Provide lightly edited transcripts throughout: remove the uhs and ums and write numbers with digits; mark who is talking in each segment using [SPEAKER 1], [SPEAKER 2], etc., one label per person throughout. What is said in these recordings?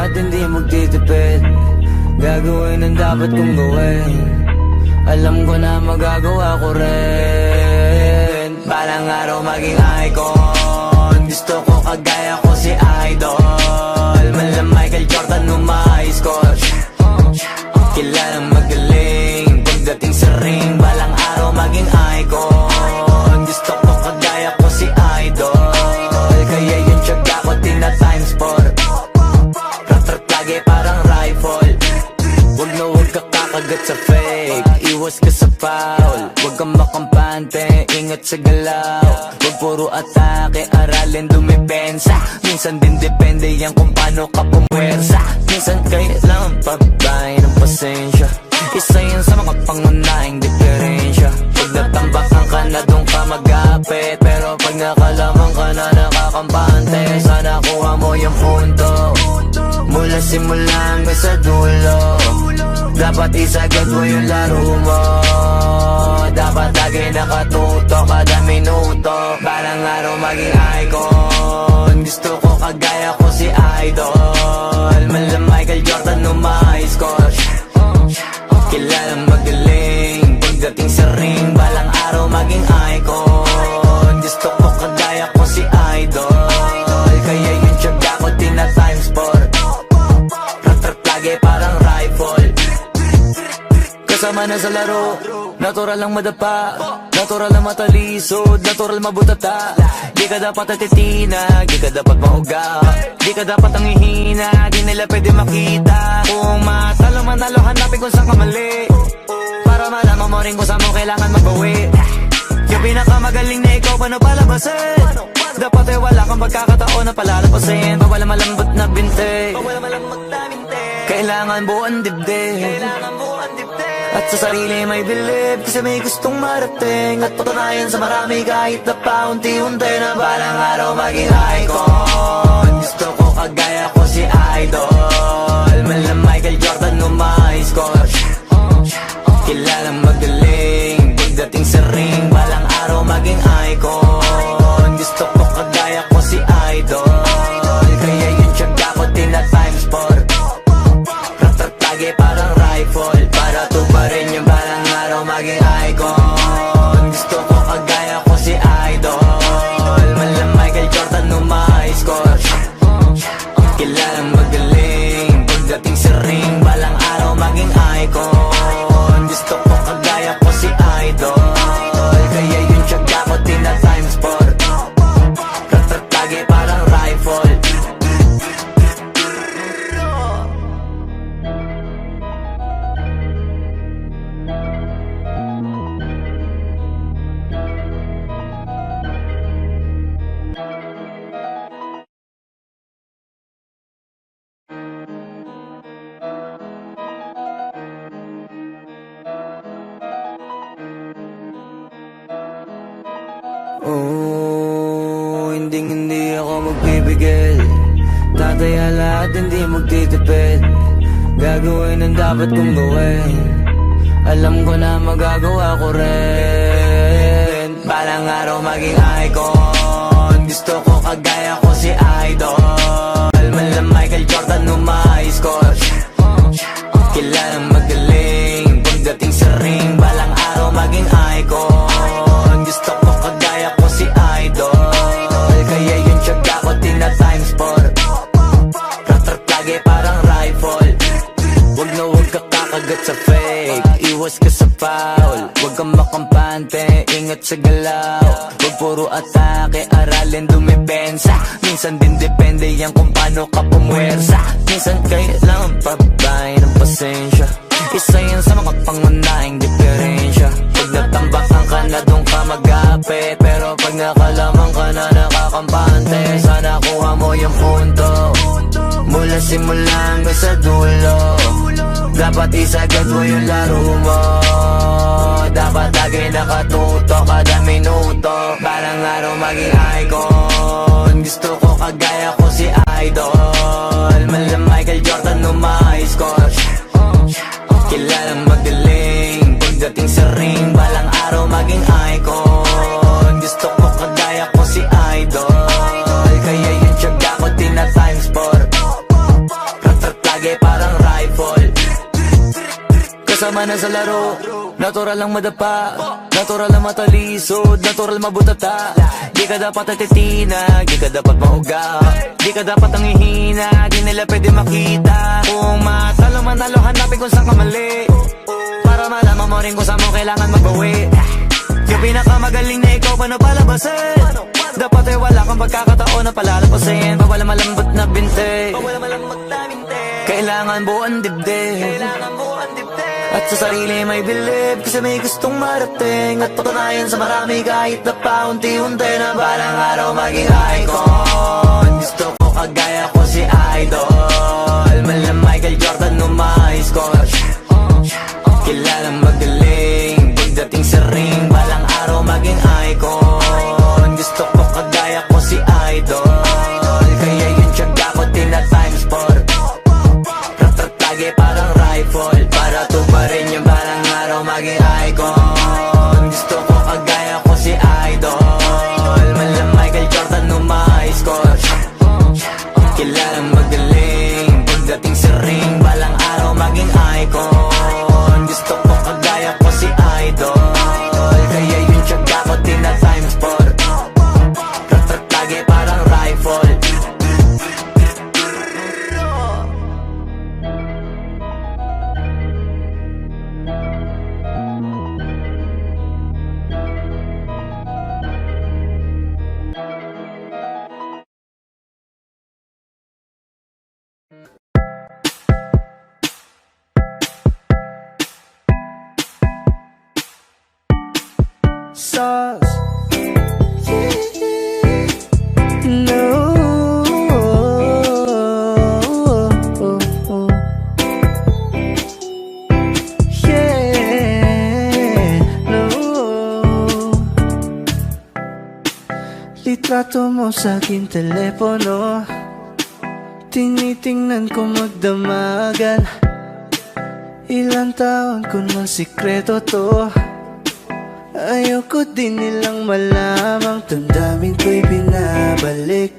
[SPEAKER 1] lahat, hindi magtitipid. Gagawin ang dapat kong gawin. Alam ko na magagawa ko rin. Balang araw maging icon. Gusto ko kagaya ko si Idol. Mala Michael Jordan score. Kilalang magaling pagdating sa ring. Balang araw maging icon. Gusto ko kagaya ko si Idol. Kaya yung tiyaga ko tina-times 4. Rat-rat lagi parang rifle. Huwag na huwag ka kakagat sa fake. Iwas ka sa foul. Huwag kang makampante, ingat sa galaw. Huwag puro atake, aralin dumipensa. Minsan din depende yan kung paano ka pumwersa. Minsan kailangan pabahay ng pasensya. Isa yan sa mga pangunahing diferensya. Pag natambakan ka na doon ka mag-apit. Pero pag nakalaman ka na nakakampante, sana kuha mo yung punto. Mula simula hanggang sa dulo, dapat isagad mo yung laro mo. Dapat lagi nakatuto kada minuto. Balang araw maging icon. Gusto ko kagaya ko si Idol. Mala Michael Jordan score. Kilalang magaling pagdating sa ring. Balang araw maging icon. Gusto ko kagaya ko si Idol. Kaya yung tiyaga ko tina-times 4. Rat-rat lagi parang rifle. Kasama na sa laro, natural lang madapa, natural lang matalisod, natural mabutata. Di ka dapat atitina, di ka dapat mahuga, di ka dapat ang ihina, di nila pwede makita. Kung matalo manalo, hanapin kung saan ka mali, para malaman mo rin kung saan mo kailangan magbawi. Yung pinakamagaling na ikaw, paano palabasin? Dapat ay wala kang pagkakataon na palalapasin. Bawala malambot na binte, kailangan buuan dibdib. At sa sarili may bilib, kasi may gustong marating. At patunayan sa marami kahit na paunti-unti, na balang araw maging icon. Gusto ko kagaya ko si Idol. Mala Michael Jordan score. Kilalang magaling pagdating sa ring. Balang araw maging icon. Gusto ko kagaya ko si Idol. Kaya yung tiyaga ko tina-times 4. Rat-rat lagi parang rifle. Para tuparin yung balang araw maging icon. Gusto ko kagaya ko si Idol. Mala Michael Jordan score. Kilalang magaling pagdating sa ring. Balang araw maging icon. Gusto ko kagaya ko si Idol. Kaya yung tiyaga ko tina-times 4. Rat-rat lagi parang rifle. Oh, hindi ako magpipigil. Tataya lahat, hindi magtitipid. Gagawin ang dapat kong gawin. Alam ko na magagawa ko rin. Balang araw maging icon. Gusto ko kagaya ko si Idol. Mala Michael Jordan score. Kilalang magaling pagdating sa ring. Balang araw maging icon. Gusto ko kagaya ko si Idol. Kaya yung tiyaga ko tina-times 4. Rat-rat lagi parang rifle. Huwag na huwag ka kakagat sa fake. Iwas ka sa foul. Huwag kang makampante, ingat sa galaw. Huwag puro atake, aralin dumipensa. Minsan din depende yan kung paano ka pumwersa. Minsan kailangan pabahay ng pasensya. Isa yan sa mga pangunahing diferensya. Pag natambakan ka na doon ka mag-apit. Pero pag nakalaman ka na nakakampante, sana kuha mo yung punto. Mula simula hanggang sa dulo, dapat isagad mo yung laro mo. Dapat lagi nakatuto kada minuto. Balang araw maging icon. Gusto ko kagaya ko si Idol. Mala Michael Jordan score. Kilalang magaling pagdating sa ring. Balang araw maging icon. Gusto ko kagaya ko si Idol. Kaya yung tiyaga ko tina-times 4. Rat-rat sama na sa laro. Natural lang madapa, natural lang matalisod, natural mabutata. Di ka dapat natitinag, di ka dapat mauga, di ka dapat ang ihina, di nila pwede makita. Kung matalo manalo, hanapin kung saan ka mali, para malaman mo rin kung saan mo kailangan magbawi. Yung pinakamagaling na ikaw, paano palabasin? Dapat ay wala kang pagkakataon na palalapasin. Bawala malambot na binte, kailangan buuan dibdib, at sa sarili may bilib. Kasi may gustong marating at patunayan sa marami, kahit na paunti-unti, na balang araw maging icon. Gusto ko kagaya ko si Idol, mala Michael Jordan no my score. Kilalang magaling pagdating sa ring, balang araw maging icon. Gusto ko kagaya ko si Idol, kaya yung tiyaga ko tina-times 4. Rat-rat-lagi parang rifle, para tuparin yung balang araw maging icon. Gusto ko kagaya ko si Idol, mala Michael Jordan no my score. Kilalang magaling pagdating sa ring, balang araw maging icon. Gusto ko kagaya ko si Idol, kaya yung tiyaga ko tina-times 4. Rat-rat-lagi parang rifle.
[SPEAKER 2] Sauce. No. Yeah. No. Litrato mo sa aking telepono, tinitingnan ko magdamagan. Ilang taon ko ng sikreto to, ayoko din nilang malamang. Damdamin ko'y binabalik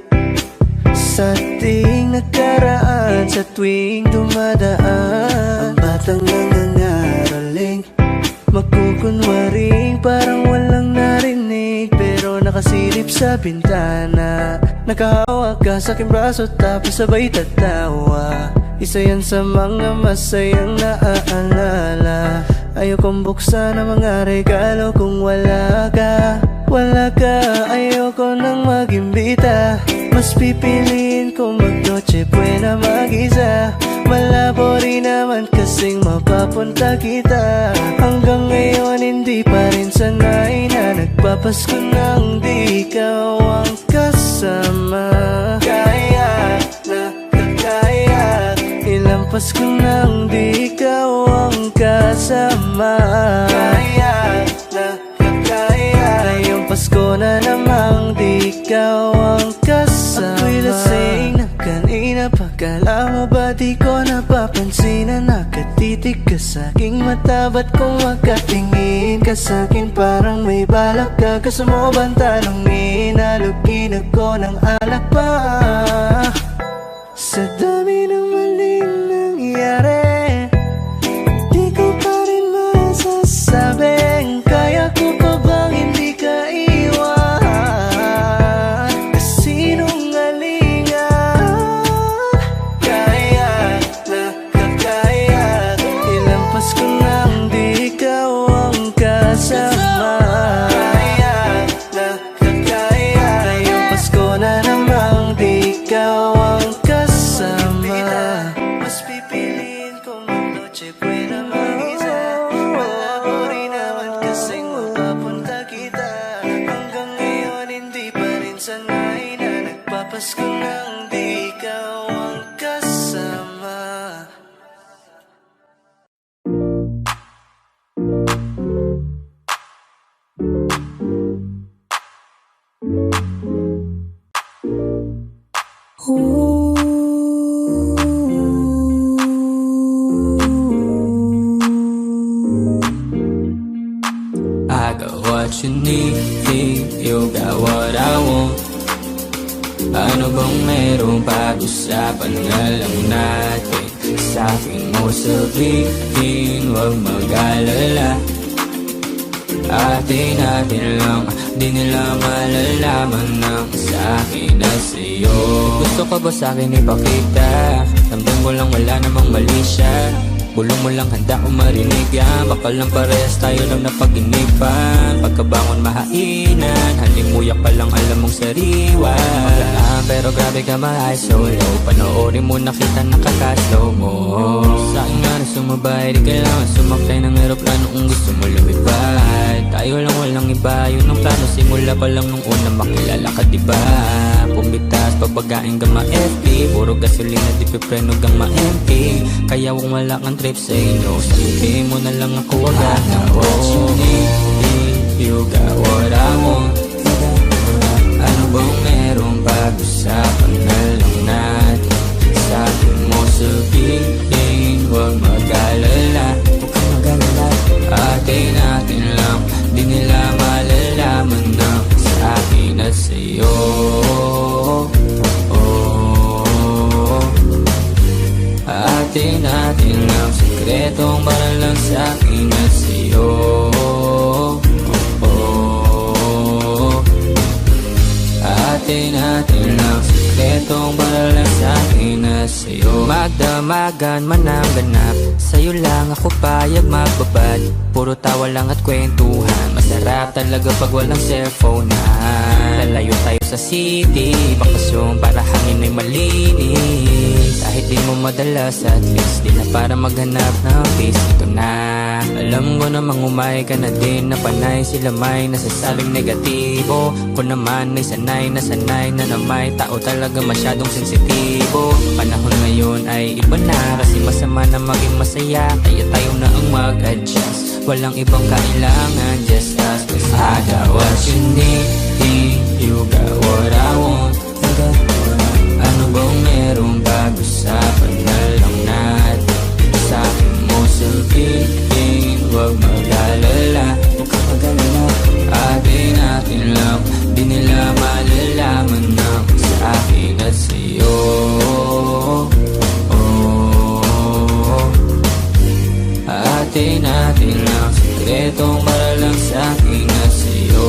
[SPEAKER 2] sa ating nakaraan, sa tuwing dumadaan. Ang batang nangangaraling, magkukunwaring parang walang narinig, pero nakasilip sa bintana. Nakahawak ka sa aking braso, tapos sabay tatawa. Isa yan sa mga masayang naaalala. Ayokong buksan ang mga regalo kung wala ka. Wala ka, ayoko nang mag-imbita. Mas pipiliin kong mag-noche buena mag-isa. Malabo rin naman kasing mapapunta kita. Hanggang ngayon hindi pa rin sanay na nagpapasko nang di ikaw ang kasama. Kaya na kakaya, ilang Pasko nang di ikaw ang kasama. Kaya na kakaya, ngayong Pasko na namang di ikaw ang kasama. Ako'y lasing na kanina pa, kala mo ba di ko napapansin na nakatitig ka sa'king mata? Ba't kung makatingin ka sa'kin parang may balak ka? Gusto mo bang tanongin? Alugin ako ng alak pa. Sa dami ng maling nangyari, di ko pa rin masasabing kaya ko pa bang hindi ka iwan. Kasinungalingan, kaya na kakaya, ilang Pasko nang di ikaw ang kasama. Kaya na kakaya, ngayong Pasko na namang di ikaw ang kasama. Mas pipiliin kong mag-noche buena mag-isa. Malabo rin naman kasing mapapunta kita. Hanggang ngayon hindi pa rin sanay na nagpapasko nang di ikaw ang kasama.
[SPEAKER 1] I got what you need, you got what I want. Ano bang merong pag-usapan na lang natin? sa'kin mo sabihin, huwag mag-alala. Atin-atin lang, di nila malalaman ng sa'kin na sa'yo. Gusto ka ba sa'kin ipakita? Ramdam ko lang wala namang mali siya. Bulong mo lang handa ko marinig yan. Baka lang parehas tayo lang napag-inipan. Pagkabangon mahainan, halimuyak pa lang alam mong sariwa. Maglaan pero grabe ka ma-high solo. Panoorin mo nakita nakakaslow mo. Sa'kin nga na sumabay, di kailangan sumakay ng aeroplano kung gusto mo lumipad. Tayo lang walang iba, yun ang plano. Simula pa lang nung una makilala ka diba. Pumitas, babagain ka ma-FP. Puro gasolina, di pipreno kang ma-MP. Kaya kung wala kang trip sa inyo, sabihin mo na lang ako agad na what you need, you got what I want. Ano bang meron pag-usapan na lang natin? Sabi mo sabihin, huwag mag-alala. Huwag kang mag-alala. Atin-atin lang, di nila malalaman na sa akin at sa'yo. Atin-atin lang, sikretong para lang sa'kin at sa'yo. Atin-atin lang, sikretong para lang sa'kin at sa'yo. Magdamagan man ang ganap, sa'yo lang ako payag magbabad. Puro tawa lang at kwentuhan, masarap talaga pag walang cellphone na. Lalayo tayo sa city, bakasyon para hangin ay malinis. Kahit di mo madalas at least di na para maghanap ng peace. Ito na, alam ko namang umay ka na din na panay sila may nasasabing negatibo. Ko naman ay sanay na may tao talaga masyadong sensitibo. Panahon ngayon ay iba na, kasi masama na maging masaya. Kaya tayo na ang mag-adjust, walang ibang kailangan, just us. Cause I got what you need, you got what I want. Ano bang merong pag-usapan na lang natin? Sa'kin mo sabihin, huwag mag-alala. Huwag kang mag-alala. Atin-atin lang, di nila malalaman na sa akin at sa'yo. Atin-atin lang, sikretong para lang sa'kin at sa'yo.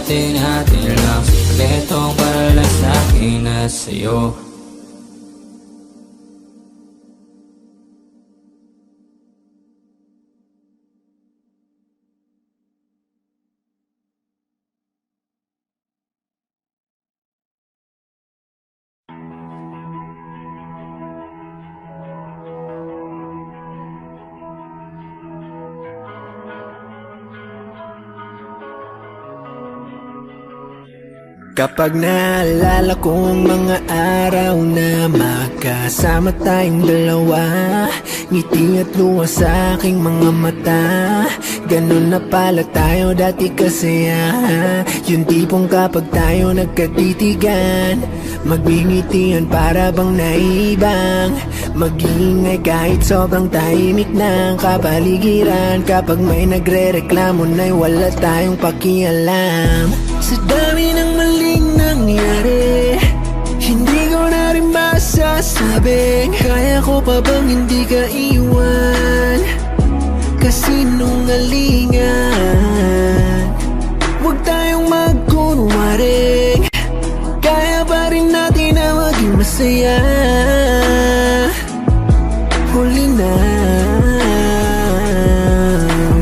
[SPEAKER 1] Atin-atin lang, sikretong para lang sa'kin at sa'yo.
[SPEAKER 2] Kapag naalala kong mga araw na magkasama tayong dalawa, ngiti at luha sa aking mga mata. Ganun na pala tayo dati kasaya. Yung tipong kapag tayo nagkatitigan, magbingitian para bang naibang. Mag-iingay kahit sobrang tahimik ng kapaligiran. Kapag may nagre-reklamo na'y wala tayong pakialam. Sa dami ng maling nangyari, hindi ko na rin masasabing kaya ko pa bang hindi ka iwan. Kasinungalingan, huwag tayong magkunwaring, kaya pa rin natin na maging masaya. Huli na,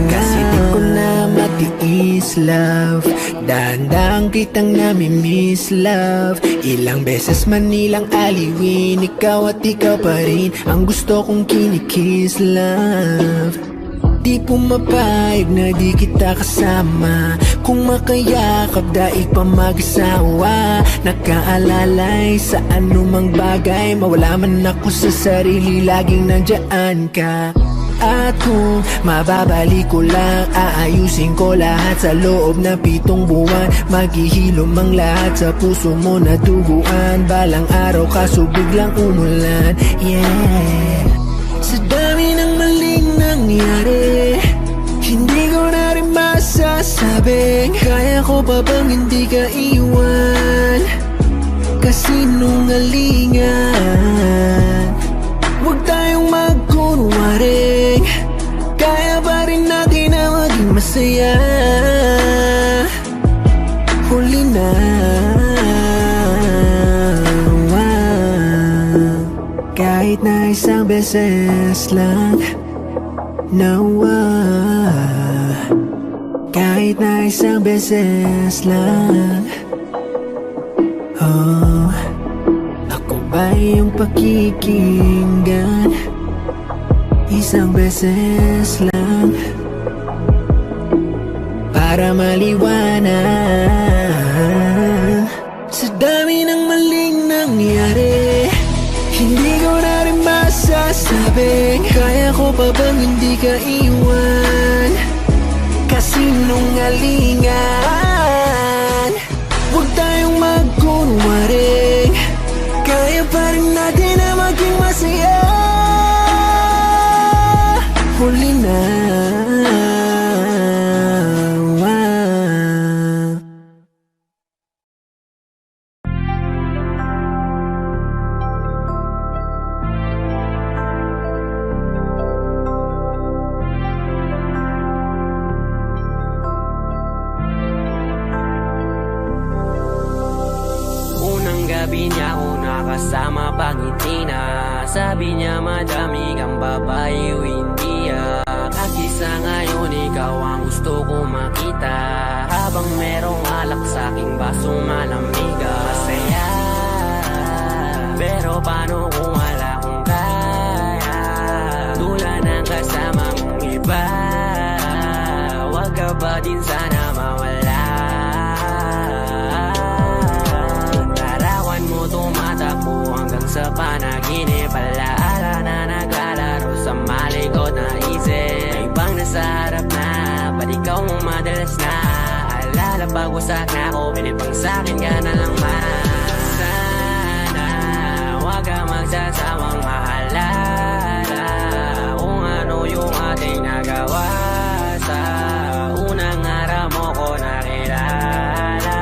[SPEAKER 2] kasi di ko na matiis, love. Dahan-dahan kitang nami-miss, love. Ilang beses man nilang aliwin, ikaw at ikaw pa rin ang gusto kong kinikiss, love. Di pumapayag na di kita kasama, kung makayakap daig pa mag-asawa. Nakaalalay sa anumang bagay, mawala man ako sa sarili, laging nandiyan ka. At kung mababalik ko lang, aayusin ko lahat sa loob ng 7 buwan. Maghihilom ang lahat sa puso mo na duguan. Balang araw kaso biglang umulan, yeah. Sa dami ng maling nangyari, hindi ko na rin masasabing kaya ko pa bang hindi ka iwan.
[SPEAKER 3] isang beses lang nawa, kahit na isang beses lang. Oh, ako ba yung pakikinggan? Isang beses lang para maliwanag. Sa dami ng maling nangyari, hindi ko na rin masasabing kaya ko pa bang hindi ka iwan? Kasinungalingan, huwag tayong magkunwaring, kaya pa rin natin na maging masaya. Huli na.
[SPEAKER 1] Gabi niya ako nakasama pangiti na, sabi niya madami kang babae o hindi At isa ngayon ikaw ang gusto ko makita, habang merong alak sa aking basong malamiga. Masaya, pero paano kung wala kong kaya, tulad ng kasama mong iba? Wag ka ba din sana mawala? Sa panaginip, alaala na naglalaro sa malikot na isip. May ibang nasa harap na, ba't ikaw mong madalas na alala pag-usak na ako, pinipang sa'kin ka na lang man. Sana wag ka magsasawang maalala kung ano yung ating nagawa. Sa unang araw mo ko nakilala,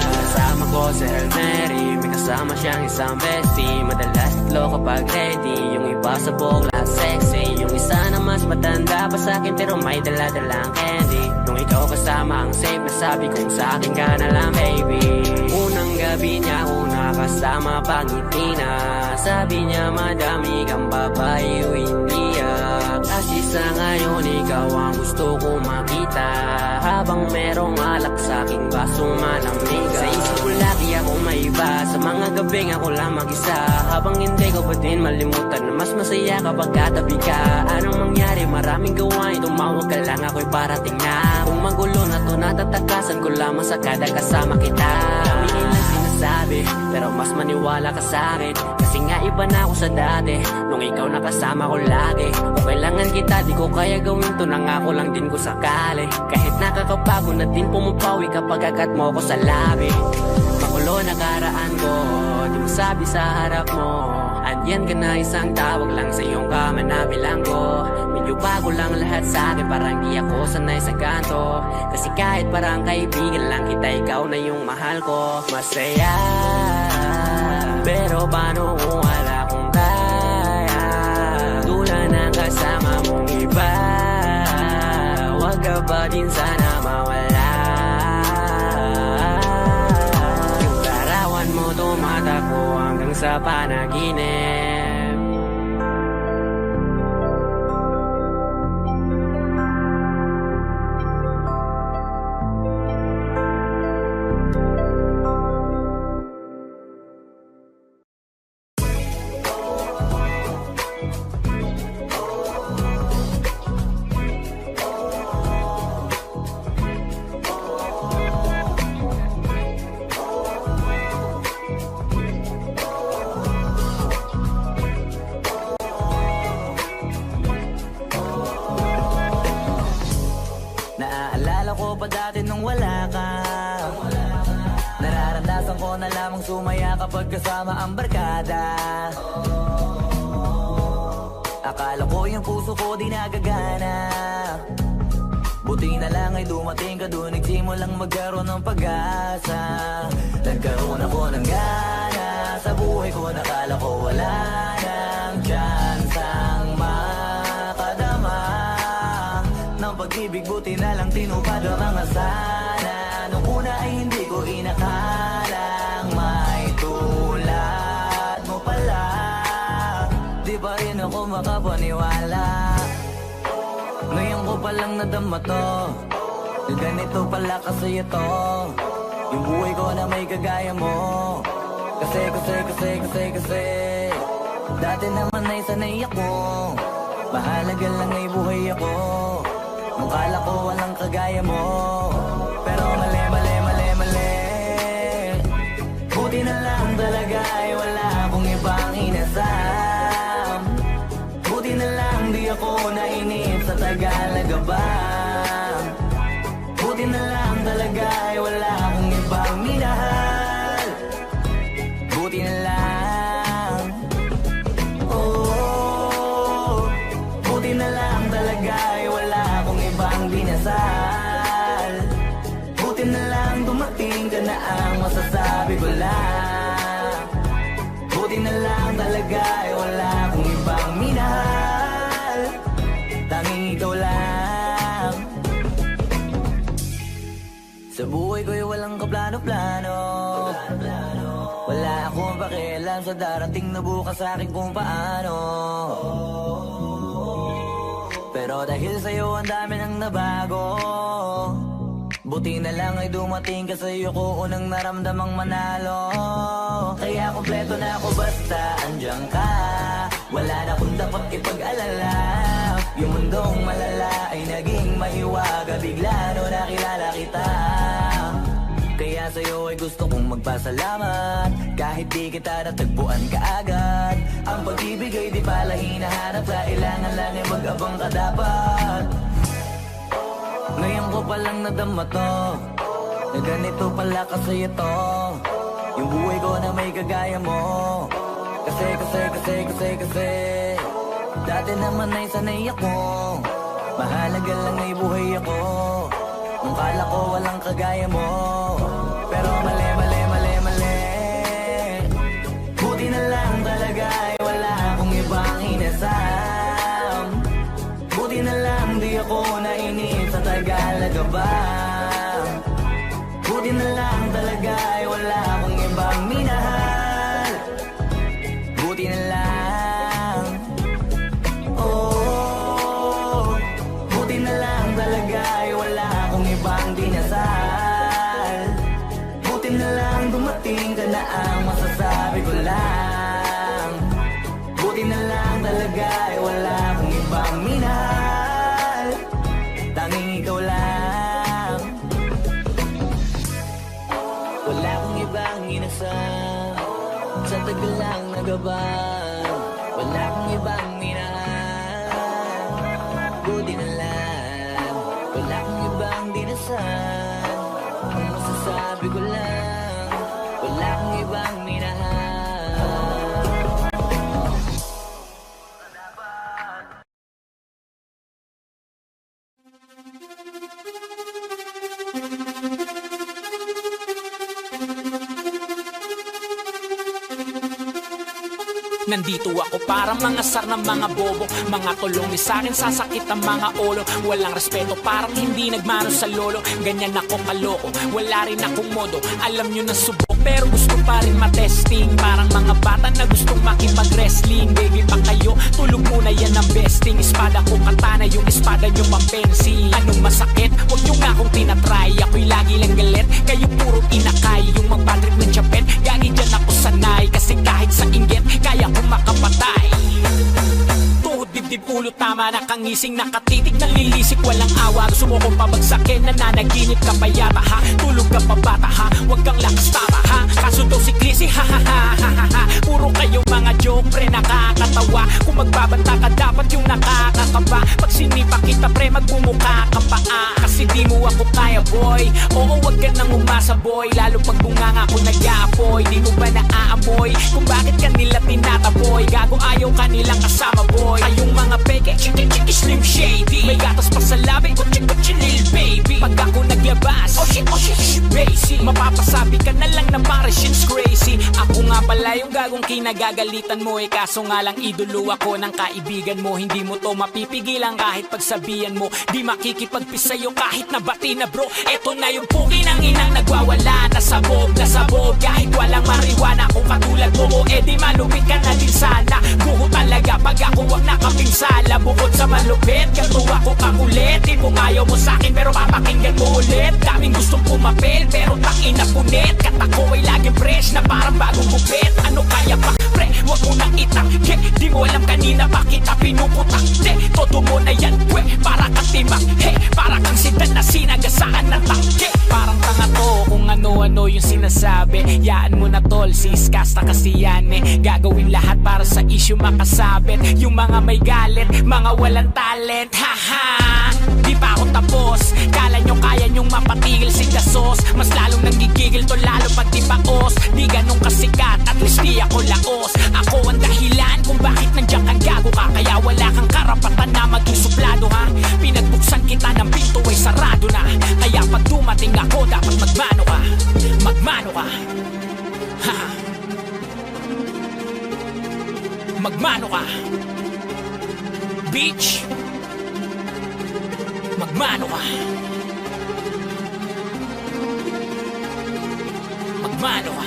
[SPEAKER 1] kasama ko si Elmery, kasama siyang isang bestie. Madalas tatlo kapag ready, yung iba sa buhok lahat sexy, yung isa na mas matanda pa sa'kin pero may dala-dalang candy. Nung ikaw kasama ang safe, nasabi kong sa'kin ka na lang baby. Unang gabi niya ako nakasama pangiti na, sabi niya madami kang babae o hindi Kasi sa ngayon ikaw ang gusto ko makita, habang merong alak sa'king basong malamiga. Sa isip ko lagi ako may iba, sa mga gabing ako lang mag-isa, habang hindi ko pa din malimutan na mas masaya kapag katabi ka. Anong mangyari, maraming gawain, tumawag ka lang ako'y parating na. Kung magulo na to, natatakasan ko lamang sa kada kasama kita. Kami nilang sinasabi, pero mas maniwala ka sa'kin, kasi nga iba na ako sa dati, nung ikaw nakasama ko lagi. Kung kailangan kita, di ko kaya gawin to, nangako lang din ko sakali. Kahit nakakabago na din pumapawi kapag agat mo ko sa labi. Magulo na karaan ko, di mo sabi sa harap mo, andyan ka na, isang tawag lang sa iyong kama na bilanggo. Medyo bago lang lahat sa akin, parang di ako sanay sa kanto, kasi kahit parang kaibigan lang kita, ikaw na yung mahal ko. Masaya, pero paano kung wala kong kaya, tulad ng kasama mong iba? Wag ka ba din sana mawala? Yung larawan mo tumatakbo hanggang sa panaginip. Naaalala ko pa dati nung wala ka, nararamdasan ko na lamang sumaya kapag kasama ang barkada. Akala ko yung puso ko di nagagana, buti na lang ay dumating ka dun, nagsimulang magkaroon ng pag-asa. Nagkaroon ako ng gana sa buhay ko, nakala ko wala nang tsansang makadama ng pag-ibig, buti na lang tinupad ang mga sana. Nung una ay hindi ko inakalang may tulad mo pala. makapaniwala. Ngayon ko palang nadama to, na ganito pala kasi ito, yung buhay ko na may kagaya mo. Kasi dati naman ay sanay ako, mahalaga lang ay buhay ako. Nung kala ko walang kagaya mo, pero mali. Buti na lang talaga ay wala akong ibang inasam. Buti na lang di ako nainip sa Tagalaga ba. Buti na lang talaga ay wala akong ibang minahal. Buti na lang, oh, buti na lang talaga ay wala akong ibang dinasal. Buti na lang dumating ka na ang masasabi ko lang. Buti na lang talaga ay wala akong ibang minahal. Tanging ikaw lang. Sa buhay ko'y walang kaplano-plano. Wala akong pakialam sa darating na bukas sa akin kung paano. Pero dahil sa'yo ang dami nang nabago, buti na lang ay dumating ka sa'yo ko unang naramdamang manalo. Kaya kompleto na ako basta andyan ka. Wala na akong dapat ipag-alala. Yung mundong malala ay naging mahiwaga bigla no nakilala kita. Kaya sa'yo ay gusto kong magpasalamat, kahit di kita natagpuan kaagad. Ang pag-ibig ay di pala hinahanap, kailangan lang ay mag-abang ka dapat. Ngayon ko palang nadama to, na ganito pala kasi ito, yung buhay ko na may kagaya mo. Kasi dati naman ay sanay ako, mahalaga lang ay buhay ako. Nung kala ko walang kagaya mo, pero mali. Buti na lang talaga ay wala akong ibang inasam. Buti na lang di ako nainip sa Tagalaga ba. Buti na lang talaga ay wala akong ibang minahal. Buti na lang, oh, buti na lang talaga ay wala akong ibang dinasal. Buti na lang dumating ka na ang masasabi ko lang. Buti na lang talaga ay wala akong ibang minahal. Tanging ikaw lang. Wala akong ibang inasam, sa tagal lang nagabang. Wala akong ibang minahal. Buti na lang, wala akong ibang dinasal. Ang masasabi ko lang, wala akong ibang minahal.
[SPEAKER 4] Nandito ako para mga sar ng mga bobo, mga tulong ni sa'kin sasakit ang mga ulo. Walang respeto parang hindi nagmano sa lolo. Ganyan ako kaloko, wala rin akong modo. Alam nyo na subok pero gusto pa rin matesting. Parang mga bata na gustong makipag-wrestling. Baby pa kayo, tulog muna yan ang besting. Espada ko katana, yung espada nyo pang-pensi. Anong masakit? Huwag nyo nga akong tinatry. Ako'y lagi lang galit, kayo puro inakay. Yung mag-patrick ng Japan, gagi dyan ako sanay. Kasi kahit sa inggit, kaya kong makapatay. Tuhod, dibdib, ulo, tama, nakangising, nakatitig, nalilisik, walang awa. Gusto mo kong pabagsakin, nananaginip ka pa yata ha. Tulog ka pa bata ha, huwag kang lakas tama ha. Kaso daw si Chrissy, ha ha ha ha ha ha. Puro kayo mga joke, pre, nakakatawa. Kung magbabanta ka, dapat yung nakakakaba. Pag sinipa kita, pre, magmumukha ka pa kasi di mo ako kaya, boy. Oo, wag ka nang umasa, boy. Lalo pag bunganga ko nag-aapoy. Di mo ba naaamoy kung bakit kanila tinataboy? Gago ayaw kanilang kasama, boy. Kayong mga peke, chiki slim shady. May gatas pa sa labi, kutsi lil baby. Pag ako naglabas, oh shit, basic. Mapapasabi ka na lang na pare shit's crazy. Ako nga pala yung gagong kinagagalitan mo, kaso nga lang idolo ako ng kaibigan mo. Hindi mo to mapipigilan kahit pagsabihan mo. Di makikipagpis sa'yo kahit nabati na bro. Eto na yung puki ng inang nagwawala. Nasabog tulog kahit walang marijuana. Kung katulad mo o edi malupit ka na din sana. Buko talaga pag ako ang nakapinsala. Bukod sa malupit, ganto ako kakulit. Di mo ayaw mo sa'kin pero papakinggan mo ulit. Daming gustong pumapel pero takin na punit. Katako ay laging fresh na parang bagong gupit. Ano kaya pa pre, wag mo nang itangke. Di mo alam kanina pa kita pinuputak. Todo mo na yan pwe, para kang timang. Hey, para kang sidan na sinagasaan ng tangke. Parang tanga to kung ano-ano yung sinasabi. Yaan mo na tol, siskasta kasi yan eh. Gagawin lahat para sa issue makasabit. Yung mga may galit, mga walang talent. Haha, di pa ako tapos. Kala nyo kaya nyong mapatigil si Gasos. Mas lalong nanggigigil to lalo pag di baos. Di ganun kasikat, at least di ako laos. Ako ang dahilan kung bakit nandiyan kang gago ka. Kaya wala kang karapatan na maging suplado ha. Pinagbuksan kita ng pinto ay sarado na. Kaya pag dumating ako dapat magmano ka. Magmano ka. Ha. Magmano ka. Bitch. Magmano ka. Magmano ka.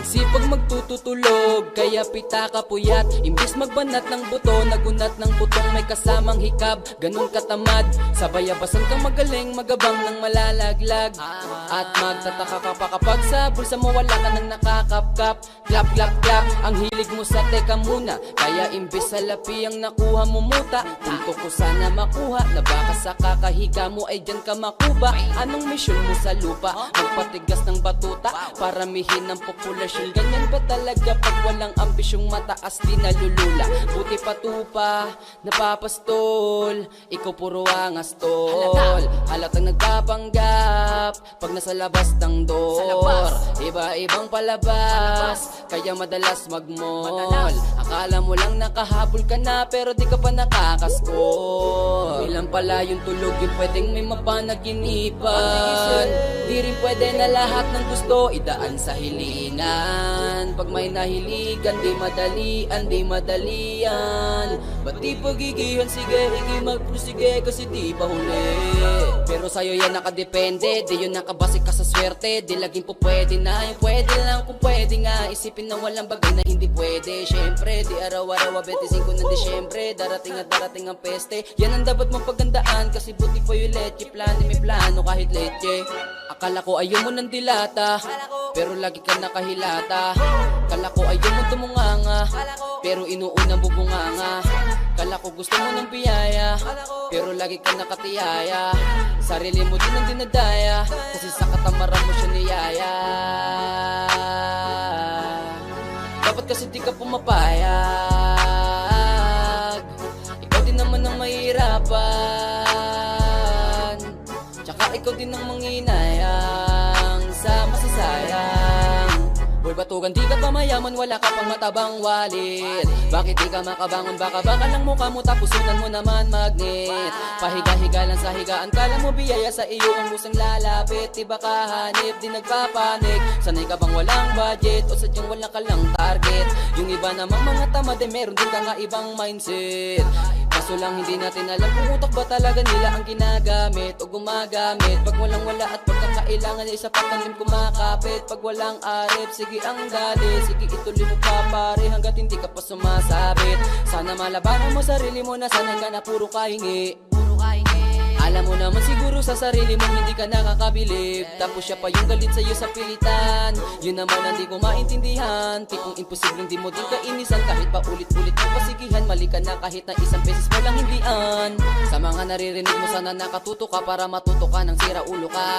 [SPEAKER 5] Sipag magtututulog, kaya pita ka puyat. Imbis magbanat ng buto, nagunat ng butong may kasamang hikab. Ganun katamad, sabayabasan kang magaling, magabang ng malalaglag. At magtataka ka pa kapag sa bulsa mo wala ka nang nakakapkap. Clap, clap, clap, ang hilig mo sa teka muna. Kaya imbis sa lapi ang nakuha mo muta. Punto ko sana makuha, na baka sa kakahiga mo ay dyan ka makuba. Anong misyon mo sa lupa? Magpatigas ng batuta, paramihin ang populasyon. Ganyan ba talaga pag walang ambisyong mataas di nalulula? Buti patupa, napapastol, ikaw puro angas tol. Halatang nagpapanggap pag nasa labas ng door. Iba-ibang palabas, kaya madalas magmall. Akala mo lang nakahabol ka na pero di ka pa nakakaskol. Ilan pala yung tulog yung pwedeng may mapanaginipan. Di rin pwede na lahat ng gusto idaan sa hilingan. Pag may nahiligan, di madalian. Ba't di pagigihan, sige, hindi magprosige kasi di pa huli. Pero sa'yo yan nakadepende, di yun nakabase ka sa swerte. Di laging po pwede na, yung pwede lang kung pwede nga. Isipin na walang bagay na hindi pwede. Syempre, di araw-araw 25 ng Disyembre. Darating at darating ang peste. Yan ang dapat mong pagandaan, kasi buti pa yung leche. Plano may plano kahit leche. Akala ko ayaw mo ng dilata, pero lagi ka nakahilata. Kala ko ayaw mo tumunganga, pero inuuna bubunganga. Kala ko gusto mo ng biyaya, pero lagi ka nakatiyaya. Sarili mo din ang dinadaya, kasi sa katamaran mo siya niyaya. Dapat kasi di ka pumapayag, ikaw din naman ang mahirapan. Tsaka ikaw din ang manghinayang sa masasayang. Boy batugan di ka pa mayaman, wala ka pang matabang wallet. Bakit di ka makabangon, baka lang mukha mo tapos sunan mo naman magnet. Pahiga-higa lang sa higaan, kala mo biyaya sa iyo ang musang lalapit. Di ba kahanip, di nagpapanik. Sanay ka bang walang budget o sadyang wala ka lang target? Yung iba namang mga tamad meron din ka nga ibang mindset. Kaso lang hindi natin alam kung utak ba talaga nila ang ginagamit o gumagamit. Pag walang wala at pagkakailangan ay isa patalim kumakapit. Pag walang arip, sige ang dali, sige ituloy mo pa pare hanggat hindi ka pa sumasabit. Sana malabanan mo sarili mo na sanay ka na puro kahingi. Alam mo naman siguro sa sarili mong hindi ka nakakabilib, tapos siya pa yung galit sa'yo sa pilitan. Yun naman ang di ko maintindihan, tipong imposibleng di mo din kainisan. Kahit pa ulit-ulit mo pasigihan, mali ka na kahit na isang beses mo lang hindian. Sa mga naririnig mo sana nakatuto ka, para matuto ka ng sira ulo ka.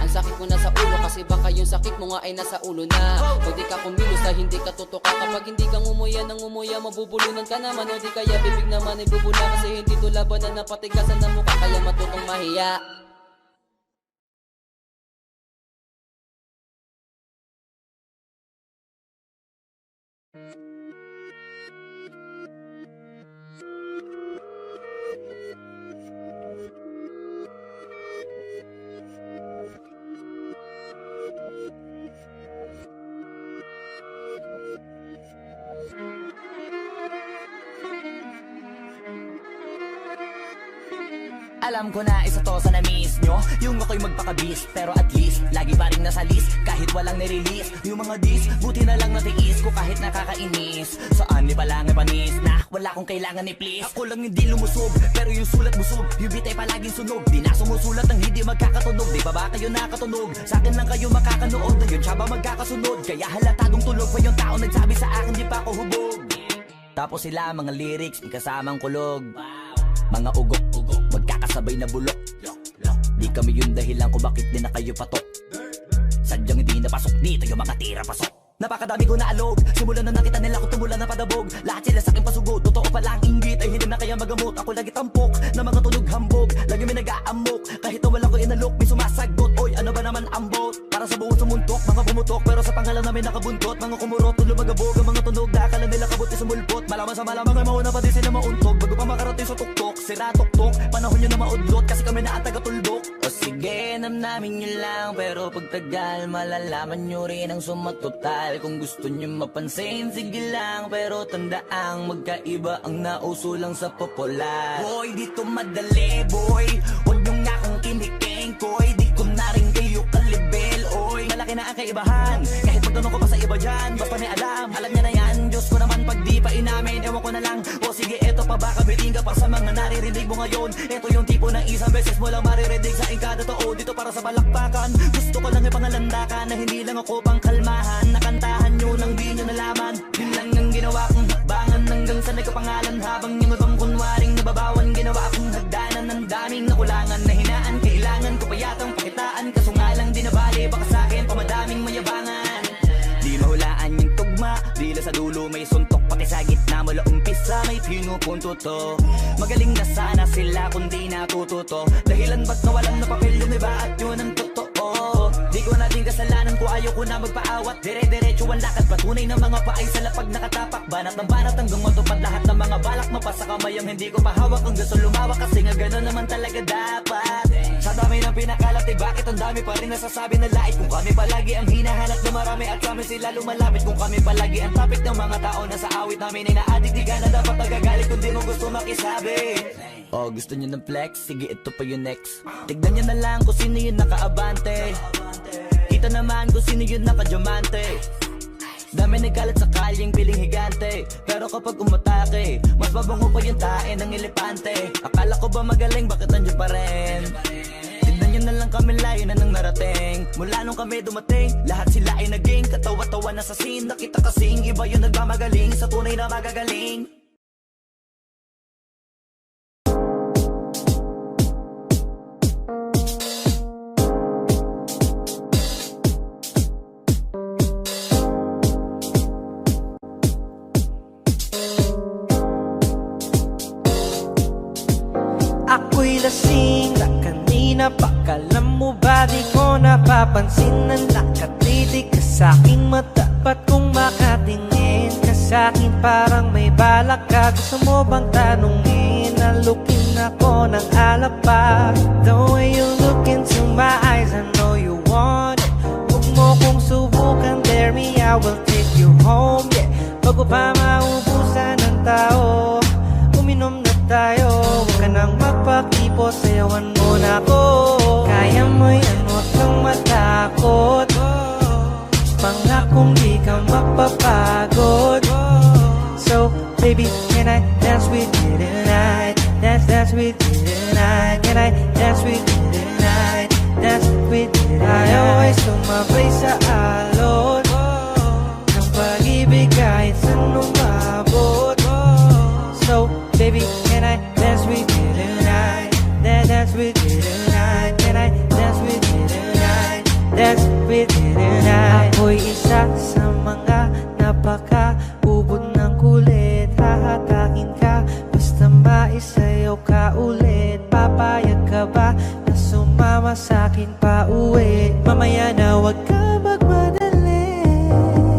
[SPEAKER 5] Ang sakit mo na sa ulo kasi baka yung sakit mo nga ay nasa ulo na. Pag di ka kumilos na hindi ka tuto ka, kapag hindi ka ngumuya ng ngumuya, mabubulunan ka naman. O di kaya bibig naman ay bubula, kasi hindi to labanan na patigasan ng mukha, kaya matutong mahiya.
[SPEAKER 1] Alam ko na isa to sa na-miss nyo, yung ako'y magpakabis, pero at least lagi pa rin nasa list, kahit walang nirelease. Yung mga dis, buti na lang natiis ko kahit nakakainis. Saan ni palang panis na wala kong kailangan ni please. Ako lang hindi lumusob, pero yung sulat busog, yung bitay palaging sunog. Di na sumusulat ng hindi magkakatunog, di ba ba kayo nakatunog? Sa akin lang kayo makakanood, yun siya ba magkakasunod? Kaya halatadong tulog pa yung tao nagsabi sa akin di pa ako hubog. Tapos sila mga lyrics, may kasamang kulog, mga ugok-ugok, magkakasabay na bulok. Di kami yung dahilan kung bakit di na kayo patok. Sadyang hindi napasok dito yung mga tira pasok. Napakadami ko na alog, simulan na nakita nila ko tumula na padabog. Lahat sila sa aking pasugod, totoo pala ang inggit ay hindi na kaya magamot. Ako lagi tampok, na mga tunog hambog, lagi may nag-aamok, kahit na wala ko inalok, may sumasagot. Oy, ano ba naman ang bot? Para sa buong sumuntok, mga bumutok, pero sa pangalan namin nakabuntot. Mga kumurot, tulo magabog, ang mga tunog, akala nila kabuti sumulpot. Malaman sa malamang ay mauna pa din sila mauntog, bago pa makarating sa tuktok, sira tuktok, panahon nyo na maudlot, kasi kami na taga-tuldok. O sige, namnamin nyo lang, pero pagtagal, malalaman nyo rin ang sumatotal. Kung gusto nyo mapansin, sige lang, pero tandaang magkaiba ang nauso lang sa popular. Boy, dito madali, boy, huwag nyo nga akong kiniking, koy. Di ko na rin kayo kalibel, oy. Malaki na ang kaibahan, kahit pagtanong ko pa sa iba dyan, basta may alam niya na yan. Diyos ko naman pag di pa inamin, ewan ko na lang. O sige, eto pa ba, kabiting ka pa sa mga naririnig mo ngayon. Eto yung tipo ng isang beses mo lang maririnig sa kada tao, dito para sa balakbakan. Gusto ko lang ipangalandakan na hindi lang ako pang kalmahan, nakantahan nyo nang di nyo nalaman. Yun lang ang ginawa kong hakbangan, hanggang sa nagkapangalan. Habang yung ibang kunwaring nababawan, ginawa akong hagdanan ng daming nakulangan na hinaan. Kailangan ko pa yatang pakitaan, kaso nga lang di nabali, baka sa akin pamadaming mayabangan. Di mahulaan yung tugma, dila sa dulo may suntok, pati sa gitna mula umpisa may pinupunto to. Magaling na sana sila kung di natututo, dahilan ba't nawalan na papel lumiba at yun ang totoo. Di ko na din kasalanan ko, ayaw ko na magpaawat, dire-diretso ang lakad, patunay ng mga paay sa lapag nakatapak. Banat ng banat hanggang matupad lahat ng mga balak, mapasa kamay ang hindi ko pahawak. Ang gusto lumawak kasi nga gano'n naman talaga dapat. Sa dami ng pinakalat, eh bakit ang dami pa rin nasasabi na lait? Kung kami palagi ang hinahanap na marami at kami sila lumalapit. Kung kami palagi ang topic ng mga tao na sa awit namin ay naadik, di ka na dapat nagagalit kung di mo gusto makisabi. Oh, gusto nyo ng flex? Sige, ito pa yung next. Tignan nyo na lang kung sino yung nakaabante, kita naman kung sino yung nakadiamante. Dami nagkalat sa kalyeng piling higante, pero kapag umatake, mas mabango pa yung tae ng elepante. Akala ko ba magaling, bakit nandiyan pa rin? Tignan nyo na lang kami, layo na nang narating. Mula nung kami dumating, lahat sila ay naging katawa-tawa na sa scene. Nakita kasing iba yung nagmamagaling sa tunay na magagaling.
[SPEAKER 2] Ako'y lasing na kanina pa, kalam mo ba di ko napapansin? Ang nakatitig ka sa'king mata, ba't kung makatingin ka sa'kin parang may balak ka? Gusto mo bang tanungin? Nalukin ako ng alapa. The way you look into my eyes, I know you want it. Huwag mo kong subukan, dare me, I will take you home, yeah. Bago pa maubusan ng tao, uminom na tayo. Huwag ka nang magpakipo, sayawan mo na ako. Kaya mo yan, huwag kang matakot. Pangakong di ka mapapagod. So, baby, can I dance with you tonight? Dance with you tonight. Can I dance sa mga napaka-ubod ng kulit. Hahatakin ka, basta maisayaw ka ulit. Papayag ka ba na sumama sa'kin pa uwi? Mamaya na wag ka magmadali.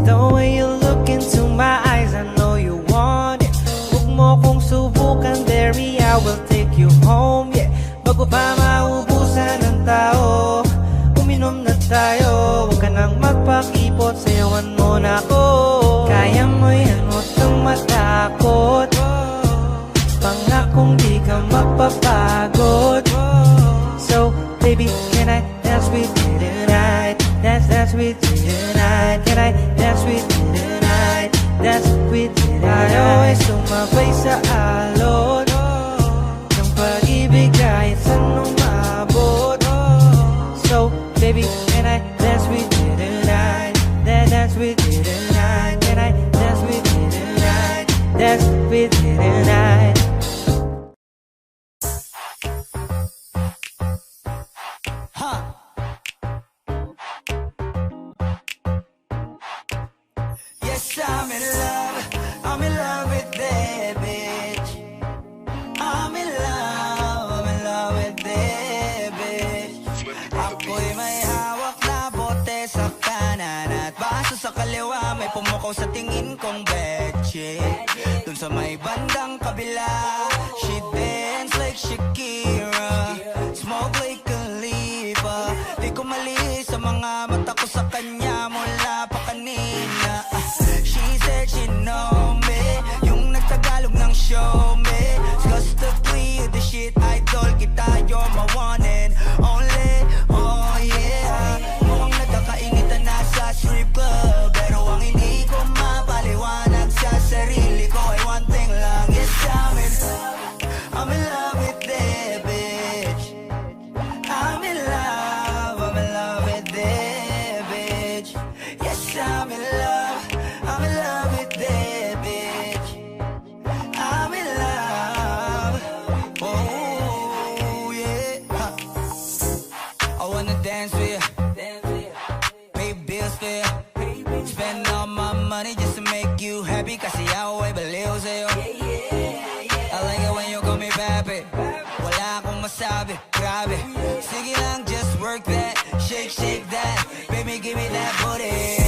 [SPEAKER 2] The way you look into my eyes, I know you want it. Huwag mo kong subukan, baby, I will take you home, yeah. Bago pa maubusan ng tao, uminom na tayo. Huwag ka nang magpakipot, sayawan mo na ako. Kaya mo yan, huwag kang matakot. Pangakong di ka magpapagod. So, baby, can I dance with you tonight? Dance with you tonight. Can I dance with you tonight? Dance with you tonight. Tayo ay sumabay sa alon ng pag-ibig kahit saan umabot. So, baby, can I dance with you tonight? Dance with you tonight. Can I dance with you tonight? Dance with you tonight.
[SPEAKER 1] Yes, I'm in love with that bitch. I'm in love with that bitch. Ako'y may hawak na bote sa kanan at baso sa kaliwa, may pumukaw sa tingin kong betche. Dun sa may bandang kabila, she dance like Shakira, smoke like Khalifa. Di ko mali sa mga mata ko sa kanya mula pa kanina. She said she know me, yung nagtagalog ng show me. Cause the plea of the shit, idol kita, you're my one and only. Oh yeah, mukhang nagkakainitan na sa strip club, pero ang hindi ko mapaliwanag sa sarili ko ay one thing lang. Yes, I'm in love with that bitch. I'm in love with that bitch. Yes, I'm in love with that bitch. I'm in love. Oh yeah. I wanna dance with you, pay bills for you, spend all my money just to make you happy. Kasi ako ay baliw sa'yo. I like it when you call me papi. Wala akong masabi, grabe. Sige lang, just work that, shake that. Baby, give me that booty.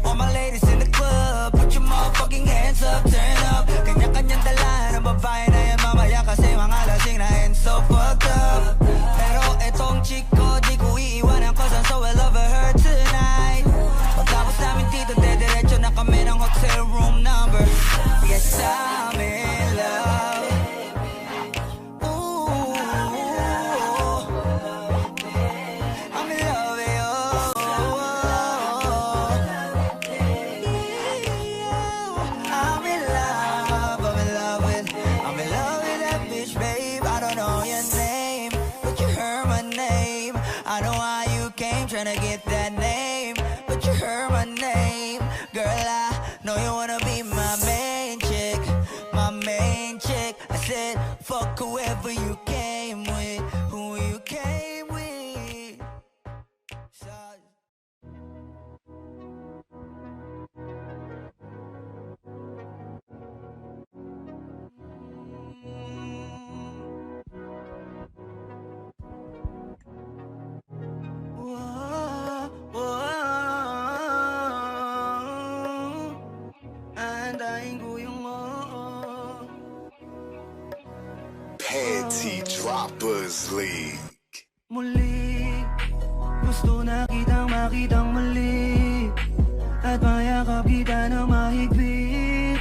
[SPEAKER 1] All my ladies in the club, put your motherfucking hands up, turn up. Kanya-kanyang dala ng babae na yan mamaya, kasi mga lasing na and so fucked up. Pero etong chick ko, di ko iiwanan, cause I'm so in love with her tonight. Pagkapos namin dito, dediretso na kami ng hotel room number. Yes, I'm in love. Ooh, I'm in love with you. I'm in love with that bitch, babe. I don't know your name, but you heard my name. I know how you came, tryna get that name, but you heard my name. Girl, I know you wanna be my main chick, my main chick. I said, fuck whoever you came with, who you came with.
[SPEAKER 2] Andahin ko yung
[SPEAKER 6] Panty Droppers League.
[SPEAKER 2] muli. Gusto na kitang makitang muli, at mayakap kita na mahigpit.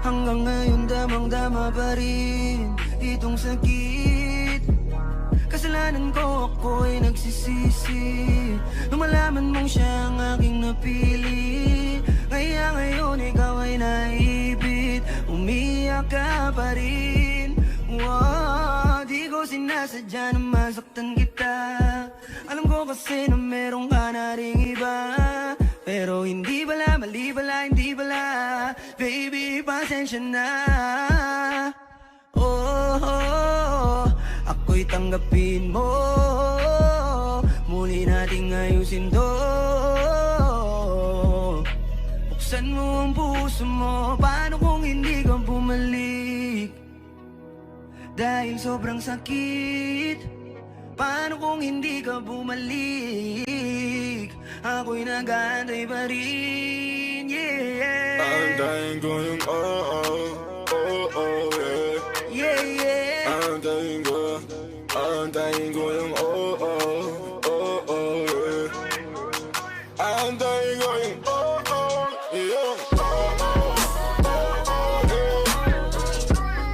[SPEAKER 2] Hanggang ngayon damang-dama pa rin itong sakit. Kasalanan ko, ako'y nagsisisi nung malaman mong siya ang aking napili. Kaya ngayon ikaw ay naipit, umiyak ka pa rin. Wow, di ko sinasadya na masaktan kita. Alam ko kasi na meron ka na ring iba, pero hindi bala, mali bala, hindi bala. Baby, pasensya na. Oh, ako'y tanggapin mo, muli nating ayusin to. buksan mo ang puso mo. Paano kung hindi ka bumalik? Dahil sobrang sakit. Paano kung hindi ka bumalik? Ako'y nag-aantay pa rin, yeah.
[SPEAKER 6] Aantayin ko yung yeah.
[SPEAKER 2] Yeah.
[SPEAKER 6] Aantayin ko yung yeah. Aantayin ko yung yeah.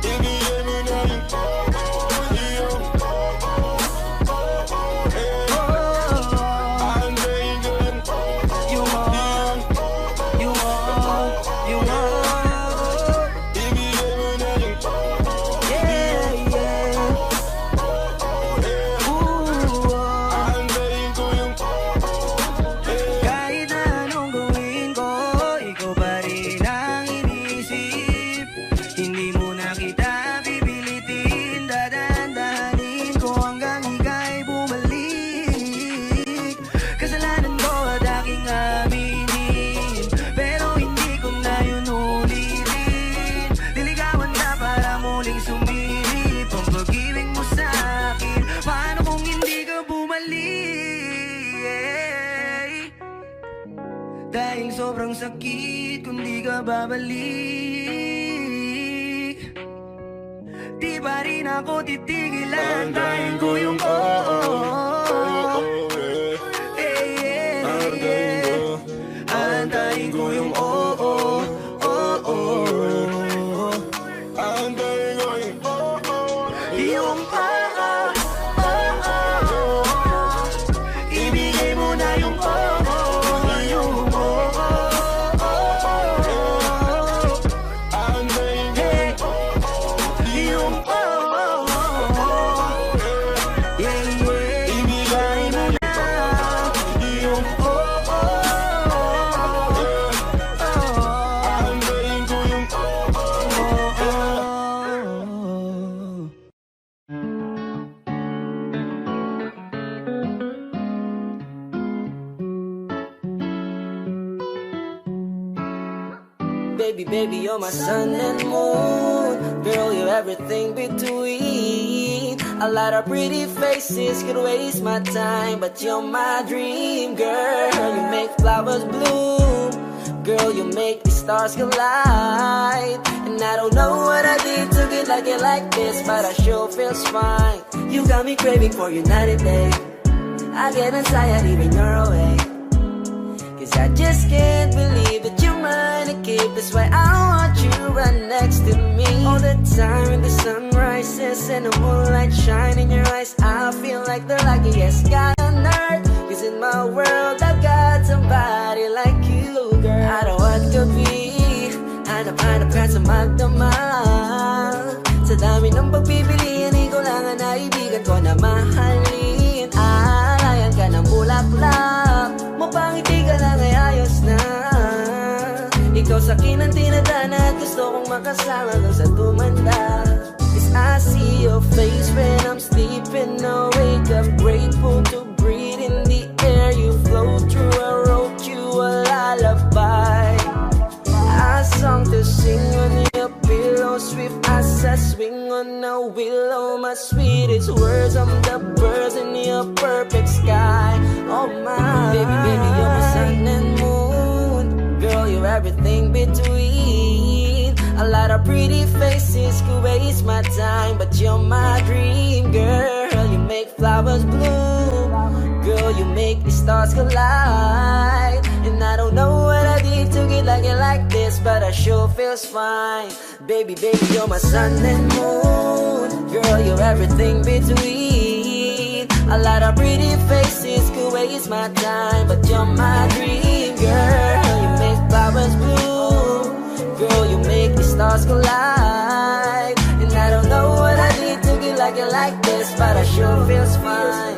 [SPEAKER 6] Ibigay mo na yung yeah. Aantayin ko yung
[SPEAKER 2] You want, you want, you want.
[SPEAKER 6] ibigay mo na yung
[SPEAKER 2] Yeah, yeah. Ooh,
[SPEAKER 6] aantayin ko yung
[SPEAKER 2] kahit na anong gawin ko, ikaw pa rin ang inisip. Hindi mo na kita pipilitin, dadandahanin ko hanggang ika'y bumalik. Kasalanan ko at aking aminin, pero hindi ko na yun ulitin. Niligawan na para muling sumilip ang pag-ibig mo sa akin. Paano kung hindi ka bumalik? Dahil sobrang sakit kung di ka babalik. Di pa rin ako titigil, aantayin ko yung aantayin ko yung
[SPEAKER 6] aantayin ko yung
[SPEAKER 2] yung ibigay mo na yung yung
[SPEAKER 6] aantayin ko
[SPEAKER 2] yung yeah, yeah.
[SPEAKER 6] ibigay mo na
[SPEAKER 2] Yung
[SPEAKER 6] aantayin ko yung
[SPEAKER 1] Baby, baby, you're my sun and moon. Girl, you're everything between. A lot of pretty faces could waste my time, but you're my dream, girl. You make flowers bloom. Girl, you make the stars collide. And I don't know what I did to get like it like this, but I sure feels fine. You got me craving for you night and day. I get anxiety when you're away. Cause I just can't believe that you're mine to keep. That's why I want you right next to me all the time. When the sun rises and the moonlight shine in your eyes, I feel like the luckiest guy on earth. Cause in my world I got somebody like you, girl. I don't want to be hanap-hanap ka sa magdamag. Sa dami ng pagpipilian, ikaw lang ang naibigan ko na mahalin. Alayan ka ng bulaklak, mapangiti ka lang ay ayos na. Ikaw sa akin ang tinadhana at gusto kong makasama kung sa tumanda. Cause I see your face when I'm sleeping. I wake up grateful to breathe in the air you flow through. I wrote you a lullaby, a song to sing on your pillow, swift as I swing on a willow. My sweetest words, I'm the birds in your perfect sky. Oh my, baby, baby, you're my sun and moon. Girl, you're everything between. A lot of pretty faces could waste my time, but you're my dream, girl. You make flowers bloom. Girl, you make the stars collide. And I don't know what I did to get like it like this, but I sure feels fine. Baby, baby, you're my sun and moon. Girl, you're everything between. A lot of pretty faces could waste my time, but you're my dream, girl. You make flowers bloom. Girl, you make the stars collide. And I don't know what I did to get like it like this, but I sure feels fine.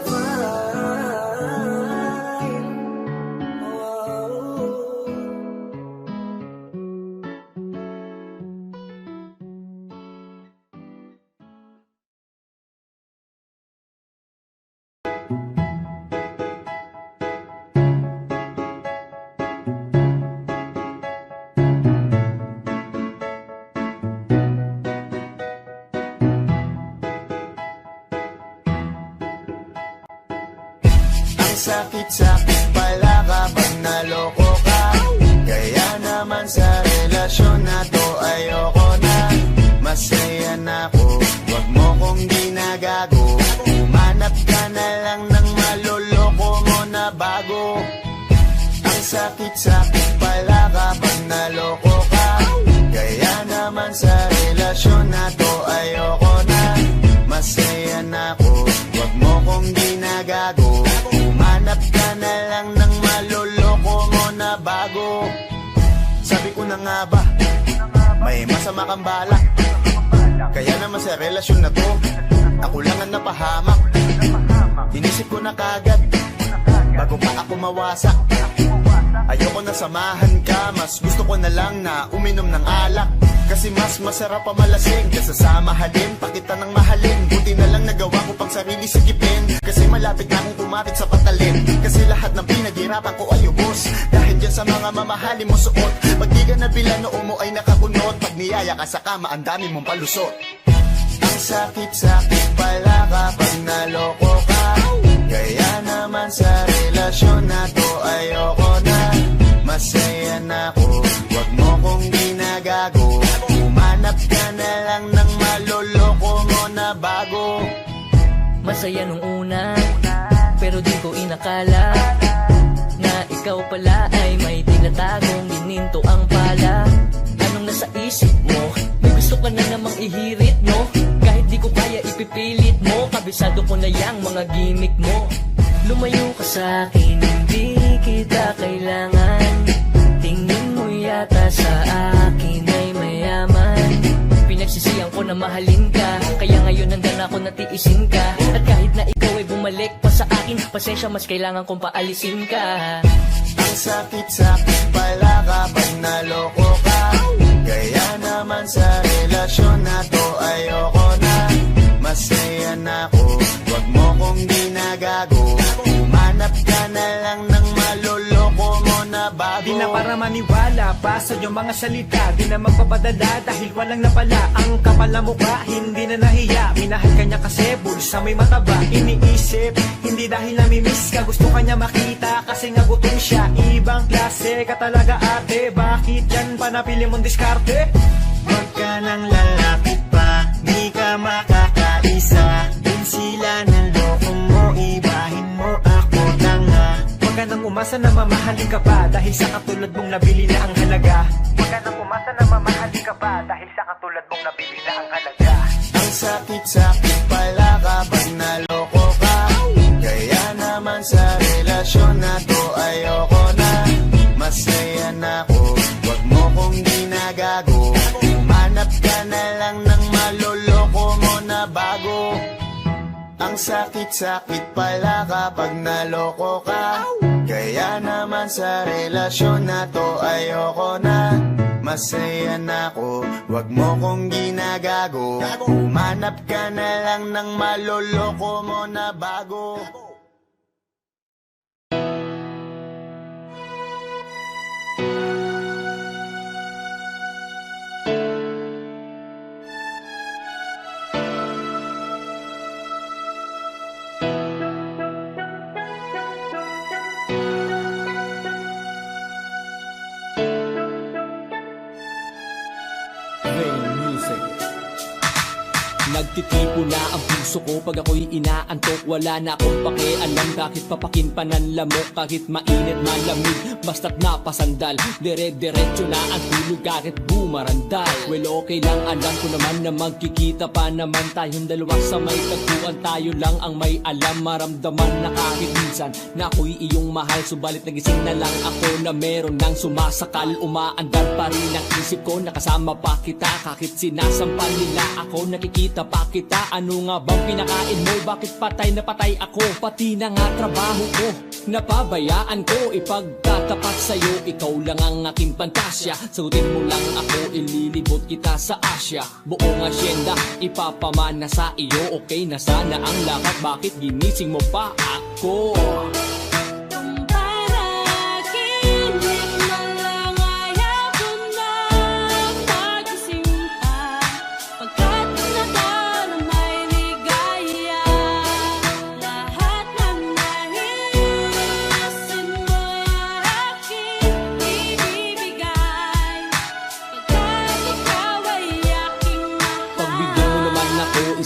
[SPEAKER 7] sakit-sakit pala kapag naloko ka. Kaya naman sa relasyon na to ayoko na. Masaya na ako, wag mo kong ginagago. Umanap ka na lang ng maloloko mo na bago. Ang sakit-sakit pala kapag naloko ka. Kaya naman sa relasyon na to ayoko na. Masaya na ako, wag mo kong ginagago. Umanap ka na lang ng maloloko mo na bago. Sabi ko na nga ba, may masama kang balak. Kaya naman sa relasyon na to, ako lang ang napahamak. Inisip ko na kagad, bago pa ako mawasak. Ayoko na samahan ka, mas gusto ko na lang na uminom ng alak. Kasi mas masarap pa malasing kaysa sa mahalin, pakita ng mahalin. Buti na lang nagawa ko pang sarili sikipin. Kasi malapit na akong kumapit sa patalim. Kasi lahat ng pinaghirapan ko ay ubos dahil dyan sa mga mamahalin mo suot. Pag di ka nabila noo mo ay nakakunot. Pag niyaya ka sa kama, ang dami mong palusot. Ang sakit-sakit pala kapag naloko ka. Kaya naman sa relasyon na to ayoko na. Masaya na ako, wag mo kong ginagago. Umanap ka na lang ng maloloko mo na bago.
[SPEAKER 8] Masaya nung una, pero di ko inakala na ikaw pala ay may tinatagong gininto ang pala. Anong nasa isip mo? May gusto ka na namang ihirit, no? Kahit di ko kaya ipipilit mo, kabisado ko na yang mga gimmick mo. Lumayo ka sa'kin, hindi kita kailangan. Tingin mo yata sa akin ay mayaman. Pinagsisihan ko na mahalin ka, kaya ngayon nandan ako natiisin ka. At kahit na ikaw ay bumalik pa sa akin, pasensya mas kailangan kong paalisin ka.
[SPEAKER 7] Ang sakit-sakit pala kapag naloko ka. Kaya naman sa relasyon na to ayoko na. Masaya na ako, wag mo kong ginagago. Umanap ka na lang ng maloloko mo na bago.
[SPEAKER 9] Di na para maniwala pa sa iyong mga salita. Di na magpapadala dahil walang napala. Ang kapal na mukha, hindi na nahiya. Minahal ka niya kasi bulsa may mataba. Iniisip, hindi dahil namimiss ka. Gusto ka niya makita kasi nga gutom siya. Ibang klase ka talaga ate. Bakit yan pa napili mong diskarte?
[SPEAKER 7] Huwag ka nang lalapit pa, di ka makakaisa. Din sila ng loko mo, ibahin mo ako tanga.
[SPEAKER 9] Huwag ka nang umasa na mamahalin ka pa dahil sa katulad mong nabili na ang halaga. Huwag ka nang umasa na mamahalin ka pa dahil sa katulad mong nabili na ang halaga.
[SPEAKER 7] Ang sakit-sakit pala kapag naloko ka. Kaya naman sa relasyon na to ayoko na. Masaya na ako, wag mo kong ginagago. Umanap ka na lang ng maloloko mo na bago. Ang sakit-sakit pala kapag naloko ka. Kaya naman sa relasyon na to ayoko na. Masaya na ako, wag mo kong ginagago. Umanap ka na lang ng maloloko mo na bago.
[SPEAKER 4] Nagtitipo na ang puso ko pag ako'y inaantok. Wala na akong pakialam kahit papakin pa ng lamok. Kahit mainit malamig, basta't napasandal. Dire-diretso na ang tulog kahit bumarandal. Well okay lang, alam ko naman na magkikita pa naman tayong dalawa sa may tagpuan. Tayo lang ang may alam, maramdaman na kahit minsan na ako'y iyong mahal. Subalit nagising na lang ako na meron nang sumasakal. Umaandar pa rin ang isip ko, nakasama pa kita. Kahit sinasampal nila ako, nakikita pa kita. Ano nga bang pinakain mo? Bakit patay na patay ako? Pati na nga trabaho ko, napabayaan ko. Ipagtatapat sa'yo, ikaw lang ang aking pantasya. Sagutin mo lang ako, ililibot kita sa Asya. Buong asyenda, ipapamana sa iyo. Okay na sana ang lahat, bakit ginising mo pa ako?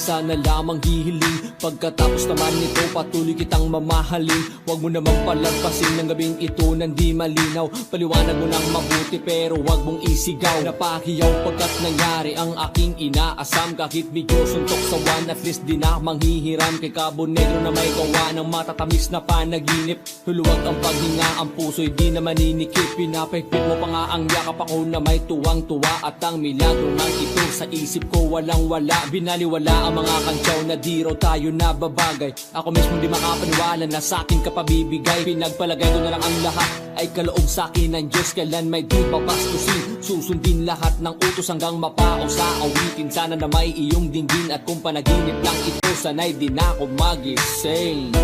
[SPEAKER 10] isa na lamang hihiling. Pagkatapos naman nito patuloy kitang mamahalin. Huwag mo namang palagpasin ng gabing ito nang di malinaw. Paliwanag mo ng mabuti pero huwag mong isigaw. Napahiyaw pagkat nangyari ang aking inaasam. Kahit medyo suntok sa one, at least di na manghihiram. Kay Cabo Negro na may gawa ng matatamis na panaginip. Huluwag ang paghinga, ang puso'y di na maninikip. Pinapahigpit mo pa nga ang yakap, ako na may tuwang-tuwa. At ang milagro ng ito sa isip ko walang-wala. Binaliwala ang mga kantyaw na di raw tayo nababagay. Ako mismo di makapaniwala na sa'kin ka pabibigay. Pinagpalagay ko na lang ang lahat ay kaloob sa'kin ng Diyos. Kailan may di papastusin, susundin lahat ng utos hanggang mapao sa awitin. Sana na may iyong dinggin at kung panaginip lang ito, sana'y di na ako magising.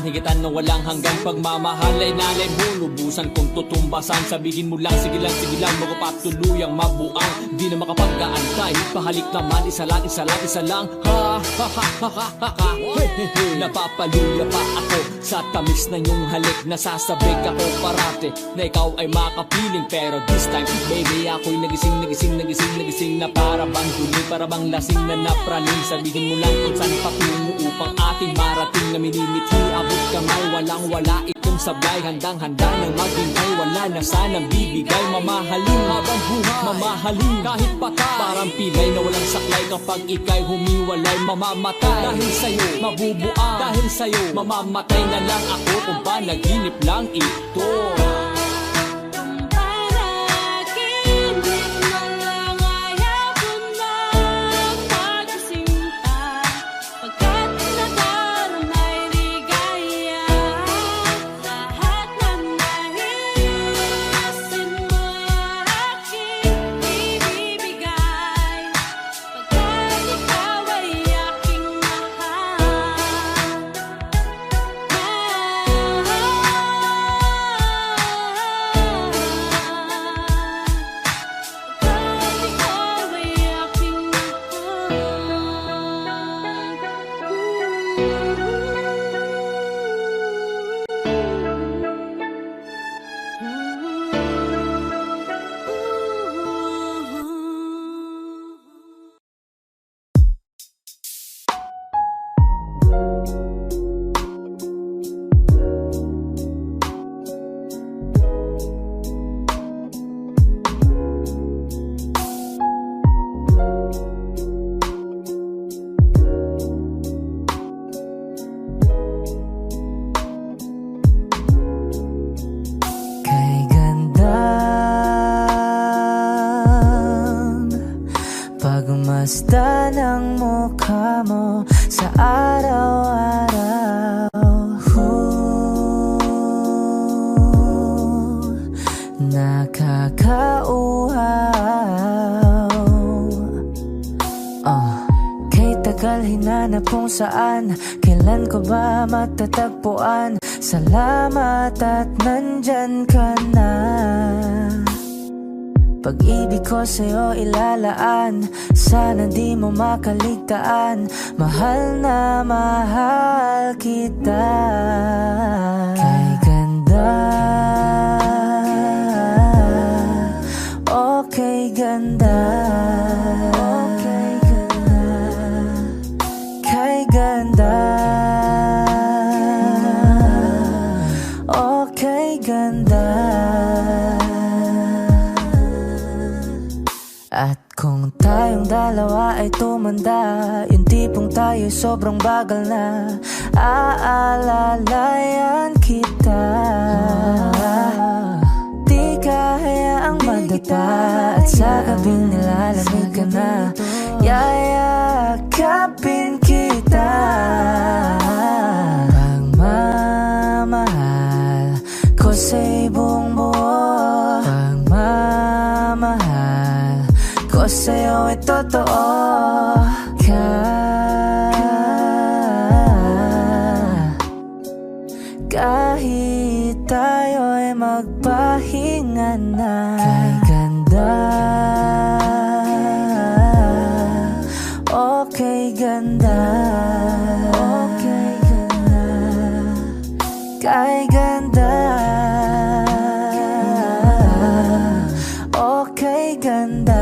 [SPEAKER 10] Higitan na walang hanggang pagmamahal ay nalay mo. Lubusan kong tutumbasan. Sabihin mo lang, sige lang, magpapatuluyang mabuang. Di na makapag-aantay. Pahalik naman, isa lang, isa lang, isa lang. Ha, ha, ha, ha, ha, ha, ha. Napapaluya pa ako sa tamis na iyong halik. Nasasabik ako parate na ikaw ay makapiling. Pero this time, baby, ako'y nagising na para bang duling, para bang lasing na napraning. Sabihin mo lang kung saan patungo upang ating marating na minimithi. Abot kamay, walang-wala itong sablay. Handang-handa nang maghintay, wala na sanang bibigay. Mamahalin habang buhay, mamahalin kahit patay. Parang pilay na walang saklay kapag ika'y humiwalay. Mamamatay dahil sa'yo, mabubuang dahil sa'yo. Mamamatay na lang ako kung panaginip lang ito.
[SPEAKER 1] Pagmasdan ang mukha mo sa araw-araw. Nakakauhaw. Kay tagal hinanap kung saan, kailan ko ba matatagpuan? Salamat at nandyan ka na. Pag-ibig ko sa'yo ilalaan, sana di mo makaligtaan. Mahal na mahal kita. Kay ganda, okay ganda, okay ganda. Kay ganda, okay ganda. At kung tayong dalawa ay tumanda, yung tipong tayo sobrang bagal na, aalalayan kita. Di kayaang madapa at sa gabing nilalamig ka na, yayakapin kita. Pagmamahal ko sa'y buong buo, pagmamahal ko sa'yo ay totoo. Kahit
[SPEAKER 2] ganda. Okay ganda. Kay ganda. Okay ganda.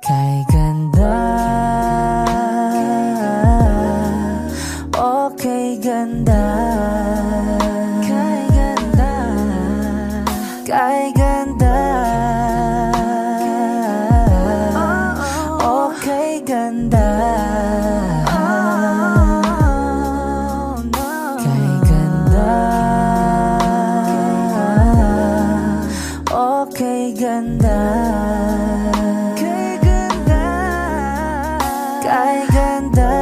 [SPEAKER 2] Kay ganda. Okay ganda. Kay ganda. Kay ganda. Okay ganda. Kay ganda. Okay ganda. Kay ganda. Kay ganda.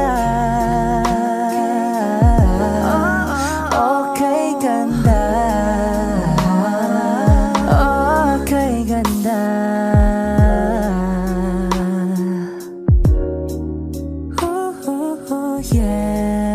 [SPEAKER 2] Okay ganda. Okay ganda. Ooh, yeah.